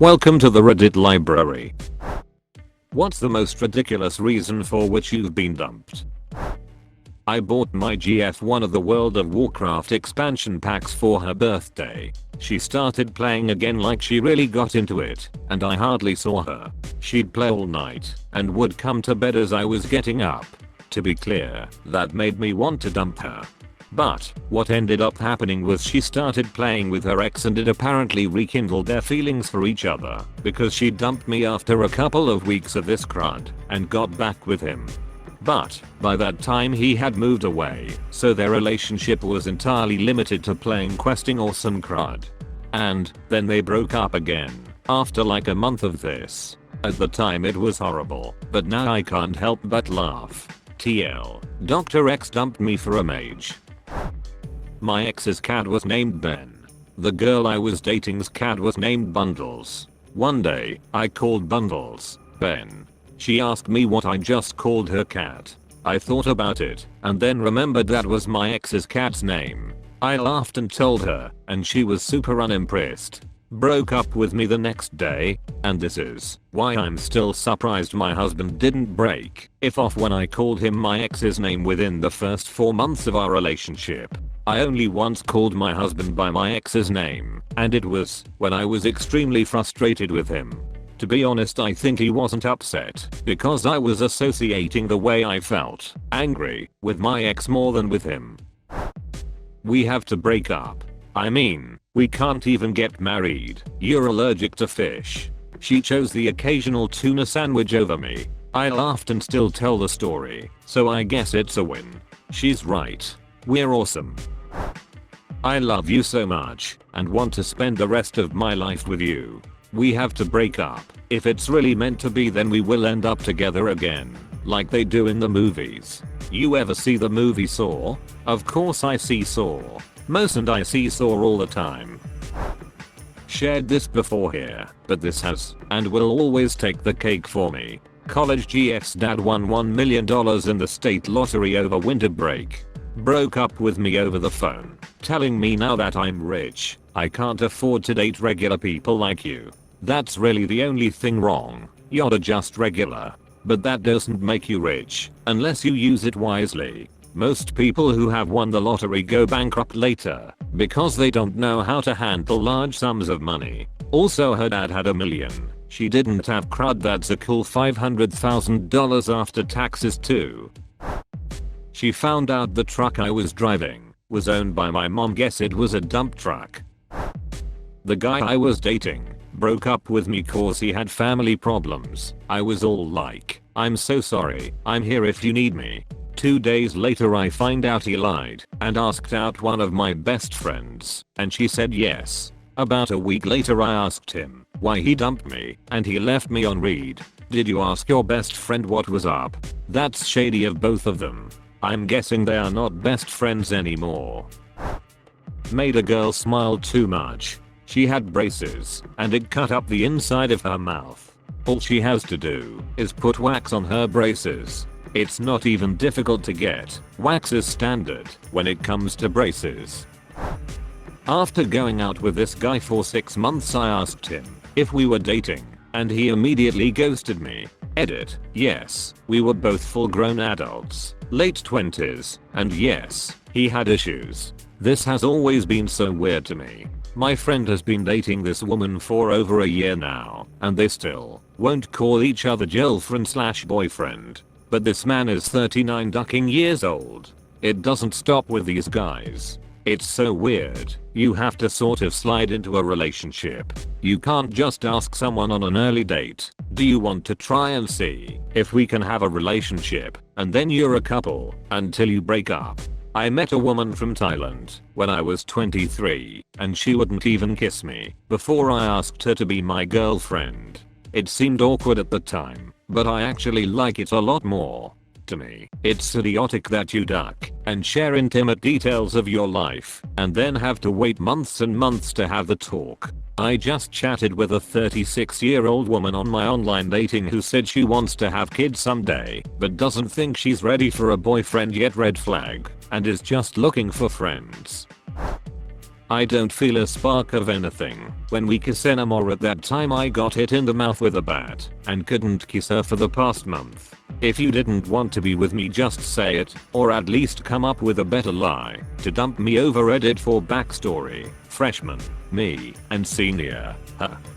Welcome to the Reddit library. What's the most ridiculous reason for which you've been dumped? I bought my GF one of the World of Warcraft expansion packs for her birthday. She started playing again like she really got into it, and I hardly saw her. She'd play all night and would come to bed as I was getting up. To be clear, that made me want to dump her. But what ended up happening was she started playing with her ex and it apparently rekindled their feelings for each other because she dumped me after a couple of weeks of this crud and got back with him. But by that time he had moved away, so their relationship was entirely limited to playing questing or some crud. And then they broke up again after like a month of this. At the time it was horrible, but now I can't help but laugh. TL. Dr. X dumped me for a mage. My ex's cat was named Ben. The girl I was dating's cat was named Bundles. One day, I called Bundles Ben. She asked me what I just called her cat. I thought about it, and then remembered that was my ex's cat's name. I laughed and told her, and she was super unimpressed. Broke up with me the next day, and this is why I'm still surprised my husband didn't break it off when I called him my ex's name within the first 4 months of our relationship. I only once called my husband by my ex's name, and it was when I was extremely frustrated with him. To be honest, I think he wasn't upset because I was associating the way I felt angry with my ex more than with him. We have to break up. I mean, we can't even get married. You're allergic to fish. She chose the occasional tuna sandwich over me. I laughed and still tell the story, so I guess it's a win. She's right. We're awesome. I love you so much and want to spend the rest of my life with you. We have to break up. If it's really meant to be, then we will end up together again, like they do in the movies. You ever see the movie Saw? Of course I see Saw. Most and I see Saw all the time. Shared this before here, but this has and will always take the cake for me. College GF's dad won $1 million in the state lottery over winter break. Broke up with me over the phone, telling me now that I'm rich, I can't afford to date regular people like you. That's really the only thing wrong. You're just regular. But that doesn't make you rich, unless you use it wisely. Most people who have won the lottery go bankrupt later, because they don't know how to handle large sums of money. Also, her dad had $1 million. She didn't have crud. That's a cool $500,000 after taxes too. She found out the truck I was driving was owned by my mom. Guess it was a dump truck. The guy I was dating broke up with me cause he had family problems. I was all like, I'm so sorry, I'm here if you need me. 2 days later I find out he lied and asked out one of my best friends, and she said yes. About a week later I asked him why he dumped me, and he left me on read. Did you ask your best friend what was up? That's shady of both of them. I'm guessing they are not best friends anymore. Made a girl smile too much. She had braces, and it cut up the inside of her mouth. All she has to do is put wax on her braces. It's not even difficult to get. Wax is standard when it comes to braces. After going out with this guy for 6 months, I asked him if we were dating, and he immediately ghosted me. Edit. Yes, we were both full-grown adults, late 20s, and yes, he had issues. This has always been so weird to me. My friend has been dating this woman for over a year now, and they still won't call each other girlfriend/boyfriend. But this man is 39 ducking years old. It doesn't stop with these guys. It's so weird. You have to sort of slide into a relationship. You can't just ask someone on an early date, do you want to try and see if we can have a relationship, and then you're a couple until you break up. I met a woman from Thailand when I was 23, and she wouldn't even kiss me before I asked her to be my girlfriend. It seemed awkward at the time, but I actually like it a lot more. To me, it's idiotic that you duck and share intimate details of your life and then have to wait months and months to have the talk. I just chatted with a 36-year-old woman on my online dating who said she wants to have kids someday, but doesn't think she's ready for a boyfriend yet, red flag, and is just looking for friends. I don't feel a spark of anything when we kiss anymore. At that time I got hit in the mouth with a bat and couldn't kiss her for the past month. If you didn't want to be with me, just say it, or at least come up with a better lie to dump me over Reddit. For backstory, freshman, me, and senior,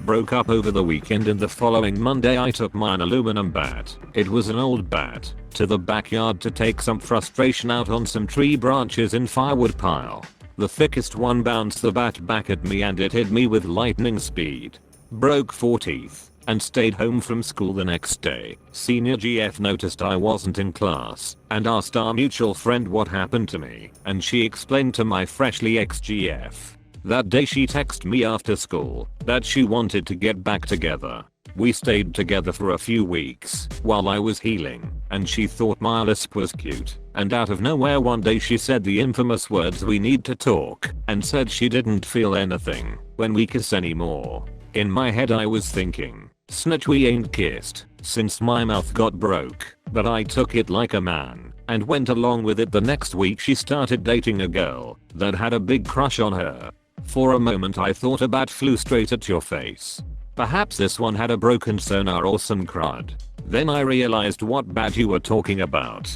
broke up over the weekend, and the following Monday I took my aluminum bat, it was an old bat, to the backyard to take some frustration out on some tree branches in firewood pile. The thickest one bounced the bat back at me and it hit me with lightning speed. Broke 4 teeth and stayed home from school the next day. Senior GF noticed I wasn't in class and asked our mutual friend what happened to me, and she explained to my freshly ex-GF. That day she texted me after school that she wanted to get back together. We stayed together for a few weeks while I was healing, and she thought my lisp was cute, and out of nowhere one day she said the infamous words, "We need to talk," and said she didn't feel anything when we kiss anymore. In my head I was thinking, snitch, we ain't kissed since my mouth got broke, but I took it like a man and went along with it. The next week she started dating a girl that had a big crush on her. For a moment I thought a bat flew straight at your face. Perhaps this one had a broken sonar or some crud. Then I realized what bat you were talking about.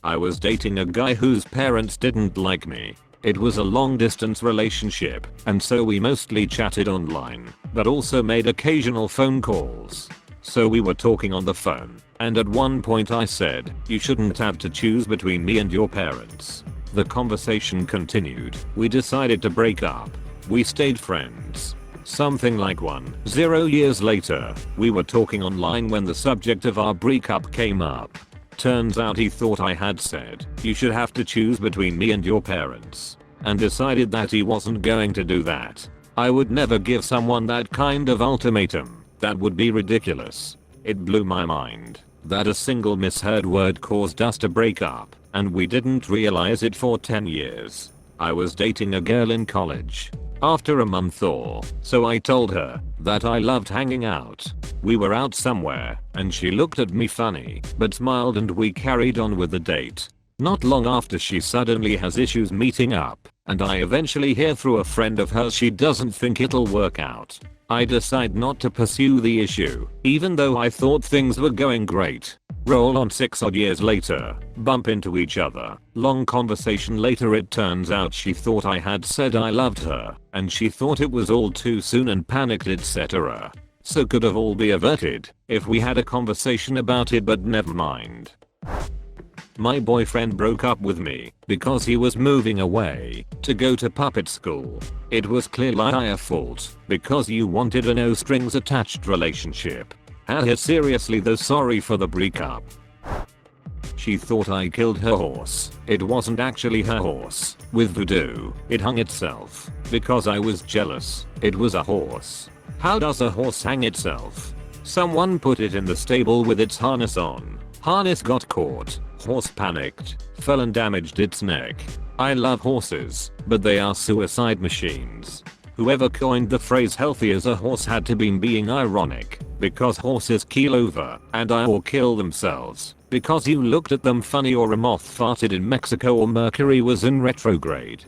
I was dating a guy whose parents didn't like me. It was a long distance relationship, and so we mostly chatted online, but also made occasional phone calls. So we were talking on the phone, and at one point I said, "You shouldn't have to choose between me and your parents." The conversation continued. We decided to break up. We stayed friends. Something like 10 years later, we were talking online when the subject of our breakup came up. Turns out he thought I had said, "You should have to choose between me and your parents," and decided that he wasn't going to do that. I would never give someone that kind of ultimatum. That would be ridiculous. It blew my mind that a single misheard word caused us to break up, and we didn't realize it for 10 years. I was dating a girl in college. After a month or so I told her that I loved hanging out. We were out somewhere and she looked at me funny but smiled, and we carried on with the date. Not long after, she suddenly has issues meeting up, and I eventually hear through a friend of hers she doesn't think it'll work out. I decide not to pursue the issue, even though I thought things were going great. Roll on 6 odd years later, bump into each other. Long conversation later, it turns out she thought I had said I loved her, and she thought it was all too soon and panicked, etc. So could have all be averted if we had a conversation about it, but never mind. My boyfriend broke up with me because he was moving away to go to puppet school. It was clearly my fault because you wanted a no strings attached relationship. Haha, seriously though, sorry for the breakup. She thought I killed her horse. It wasn't actually her horse. With voodoo, it hung itself because I was jealous. It was a horse. How does a horse hang itself? Someone put it in the stable with its harness on. Harness got caught. Horse panicked, fell and damaged its neck. I love horses, but they are suicide machines. Whoever coined the phrase "healthy as a horse" had to be being ironic, because horses keel over and die or kill themselves because you looked at them funny, or a moth farted in Mexico, or Mercury was in retrograde.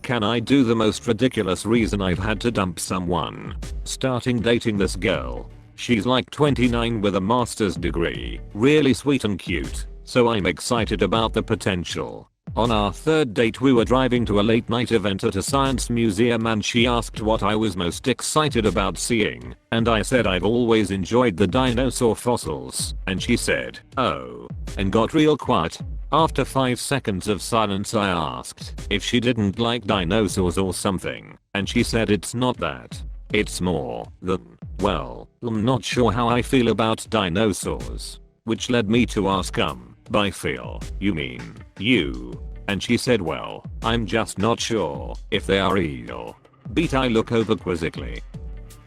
Can I do the most ridiculous reason I've had to dump someone? Starting dating this girl. She's like 29 with a master's degree, really sweet and cute, so I'm excited about the potential. On our third date we were driving to a late night event at a science museum, and she asked what I was most excited about seeing, and I said I've always enjoyed the dinosaur fossils, and she said, "Oh," and got real quiet. After 5 seconds of silence I asked if she didn't like dinosaurs or something, and she said it's not that. It's more than, well, I'm not sure how I feel about dinosaurs. Which led me to ask by feel, you mean you? And she said, well, I'm just not sure if they are real. Beat, I look over quizzically.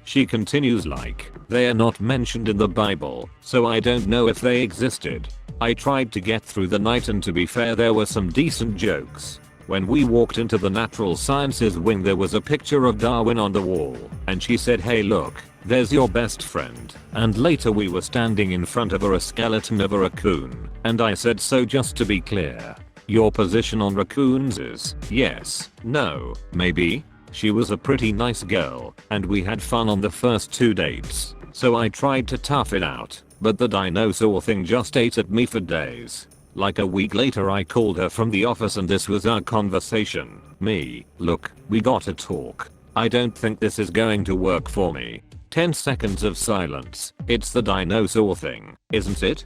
She continues like, they are not mentioned in the Bible, so I don't know if they existed. I tried to get through the night, and to be fair there were some decent jokes. When we walked into the natural sciences wing there was a picture of Darwin on the wall, and she said, hey look, there's your best friend. And later we were standing in front of a skeleton of a raccoon, and I said, so just to be clear, Your position on raccoons is yes, no, maybe? She was a pretty nice girl, and we had fun on the first 2 dates, so I tried to tough it out, but the dinosaur thing just ate at me for days. Like a week later I called her from the office and this was our conversation. Me, look, we gotta talk. I don't think this is going to work for me. 10 seconds of silence. It's the dinosaur thing, isn't it?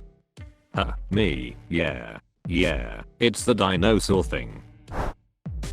Me, yeah, it's the dinosaur thing.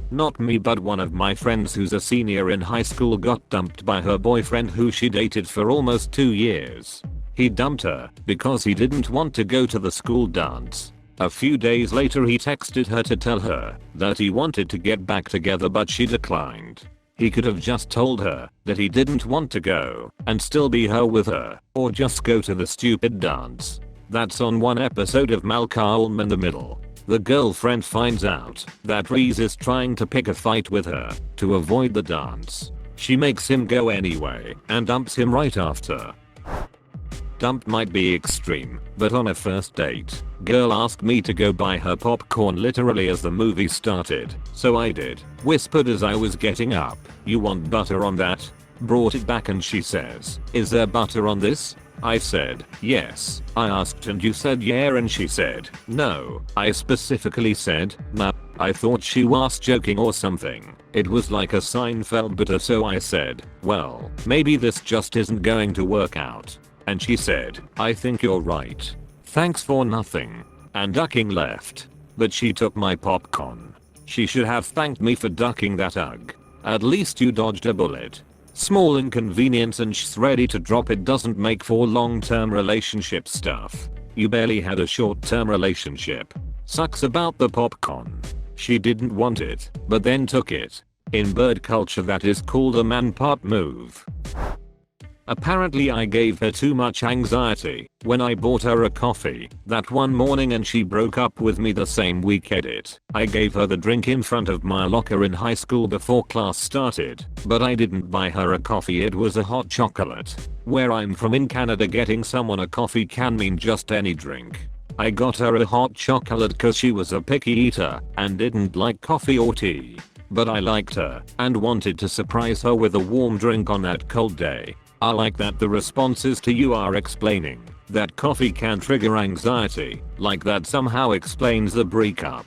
Not me, but one of my friends who's a senior in high school got dumped by her boyfriend who she dated for almost 2 years. He dumped her because he didn't want to go to the school dance. A few days later he texted her to tell her that he wanted to get back together, but she declined. He could have just told her that he didn't want to go and still be her with her, or just go to the stupid dance. That's on one episode of Malcolm in the Middle. The girlfriend finds out that Reese is trying to pick a fight with her to avoid the dance. She makes him go anyway and dumps him right after. Dump might be extreme, but on a first date, girl asked me to go buy her popcorn literally as the movie started, so I did. Whispered as I was getting up, "You want butter on that?" Brought it back and she says, "Is there butter on this?" I said, "Yes." I asked and you said yeah and she said, "No." I specifically said, "No." I thought she was joking or something. It was like a Seinfeld bitter, so I said, "Well, maybe this just isn't going to work out." And she said, "I think you're right. Thanks for nothing." And ducking left. But she took my popcorn. She should have thanked me for ducking that ugh. At least you dodged a bullet. Small inconvenience and she's ready to drop it doesn't make for long-term relationship stuff. You barely had a short-term relationship. Sucks about the popcorn. She didn't want it, but then took it. In bird culture that is called a man-part move. Apparently I gave her too much anxiety when I bought her a coffee that one morning and she broke up with me the same week. Edit. I gave her the drink in front of my locker in high school before class started, but I didn't buy her a coffee, it was a hot chocolate. Where I'm from in Canada, getting someone a coffee can mean just any drink. I got her a hot chocolate cause she was a picky eater and didn't like coffee or tea. But I liked her and wanted to surprise her with a warm drink on that cold day. I like that the responses to you are explaining that coffee can trigger anxiety, like that somehow explains the breakup.